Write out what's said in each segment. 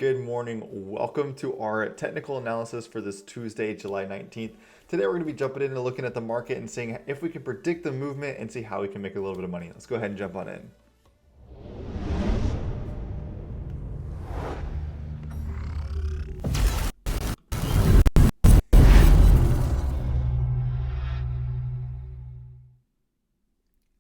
Good morning. Welcome to our technical analysis for this Tuesday, July 19th. Today we're going to be jumping in and looking at the market and seeing if we can predict the movement and see how we can make a little bit of money. Let's go ahead and jump on in.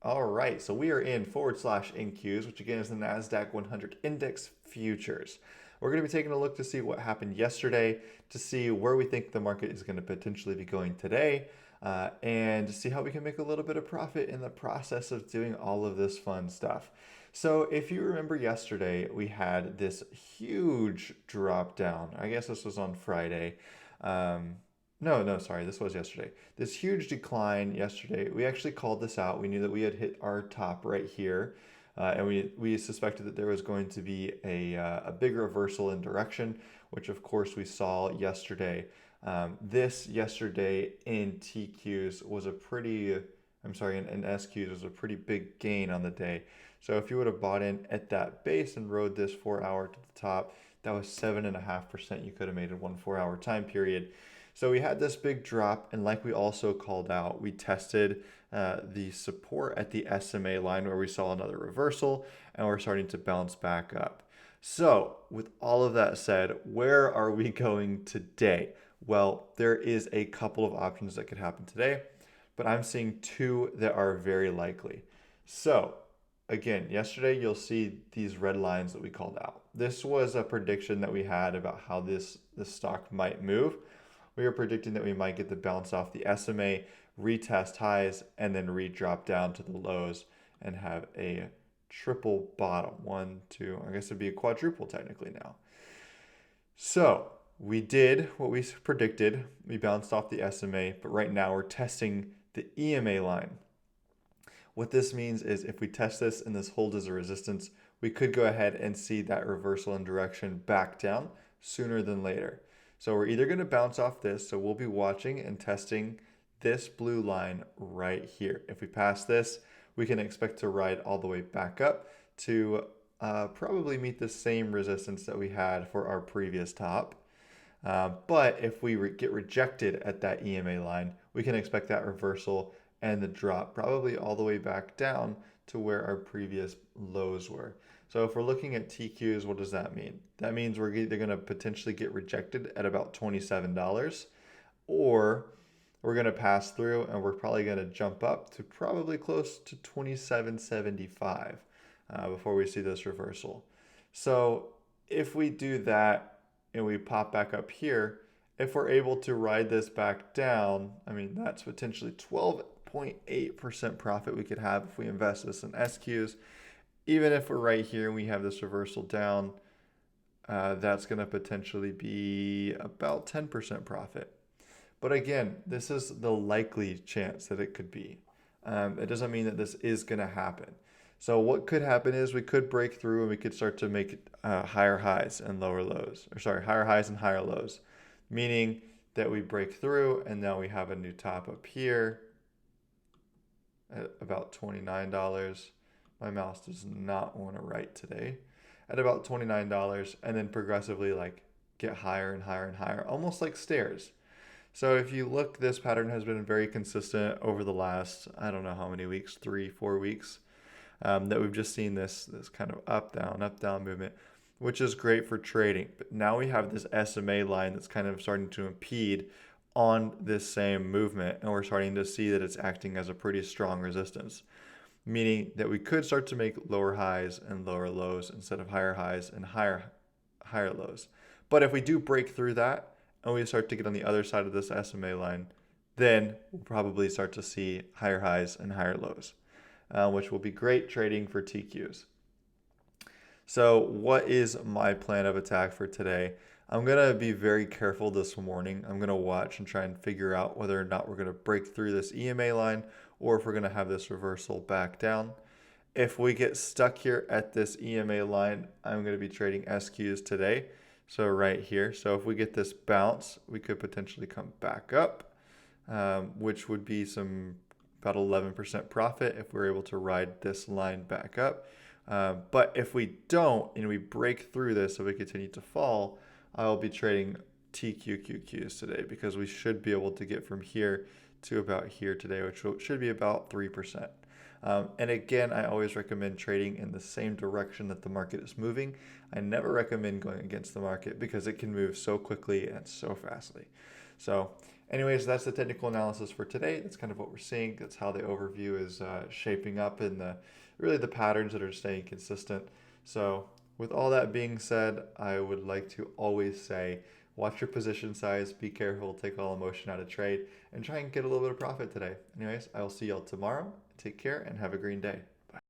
All right, so we are in /NQs, which again is the NASDAQ 100 Index Futures. We're going to be taking a look to see what happened yesterday, to see where we think the market is going to potentially be going today, and to see how we can make a little bit of profit in the process of doing all of this fun stuff. So if you remember yesterday, we had this huge drop down. I guess this was on Friday. No, sorry, this was yesterday. This huge decline yesterday, we actually called this out. We knew that we had hit our top right here, and we suspected that there was going to be a big reversal in direction, which of course we saw yesterday. This yesterday in TQs was a pretty, I'm sorry, in SQs was a pretty big gain on the day. So if you would have bought in at that base and rode this 4 hour to the top, that was 7.5% you could have made in one 4 hour time period. So we had this big drop, and like we also called out, we tested the support at the SMA line where we saw another reversal, and we're starting to bounce back up. So with all of that said, where are we going today? Well, there is a couple of options that could happen today, but I'm seeing two that are very likely. So again, yesterday you'll see these red lines that we called out. This was a prediction that we had about how this stock might move. We were predicting that we might get the bounce off the SMA, retest highs, and then re-drop down to the lows and have a triple bottom. One, two, I guess it'd be a quadruple technically now. So we did what we predicted. We bounced off the SMA, but right now we're testing the EMA line. What this means is if we test this and this holds as a resistance, we could go ahead and see that reversal in direction back down sooner than later. So we're either going to bounce off this, so we'll be watching and testing this blue line right here. If we pass this, we can expect to ride all the way back up to probably meet the same resistance that we had for our previous top. But if we get rejected at that EMA line, we can expect that reversal and the drop probably all the way back down to where our previous lows were. So if we're looking at TQs, what does that mean? That means we're either going to potentially get rejected at about $27, or we're going to pass through and we're probably going to jump up to probably close to $27.75 before we see this reversal. So if we do that and we pop back up here, if we're able to ride this back down, I mean, that's potentially 12.8% profit we could have if we invest this in SQs. Even if we're right here and we have this reversal down, that's going to potentially be about 10% profit. But again, this is the likely chance that it could be. It doesn't mean that this is going to happen. So what could happen is we could break through and we could start to make higher highs and lower lows, or sorry, higher highs and higher lows, meaning that we break through and now we have a new top up here at about $29. My mouse does not want to write today. At about $29, and then progressively like get higher and higher and higher, almost like stairs. So if you look, this pattern has been very consistent over the last, I don't know how many weeks, 3-4 weeks, that we've just seen this kind of up, down movement, which is great for trading. But now we have this SMA line that's kind of starting to impede on this same movement, and we're starting to see that it's acting as a pretty strong resistance, meaning that we could start to make lower highs and lower lows instead of higher highs and higher lows. But if we do break through that and we start to get on the other side of this SMA line, then we'll probably start to see higher highs and higher lows, which will be great trading for TQs. So what is my plan of attack for today? I'm going to be very careful this morning. I'm going to watch and try and figure out whether or not we're going to break through this EMA line or if we're going to have this reversal back down. If we get stuck here at this EMA line, I'm going to be trading SQs today. So right here. So if we get this bounce, we could potentially come back up, which would be about 11% profit if we're able to ride this line back up. But if we don't and we break through this and we continue to fall, I will be trading TQQQs today because we should be able to get from here to about here today, which should be about 3%. And again, I always recommend trading in the same direction that the market is moving. I never recommend going against the market because it can move so quickly and so fastly. So anyways, that's the technical analysis for today. That's kind of what we're seeing. That's how the overview is shaping up and really the patterns that are staying consistent. So with all that being said, I would like to always say, watch your position size, be careful, take all emotion out of trade, and try and get a little bit of profit today. Anyways, I will see y'all tomorrow. Take care and have a green day.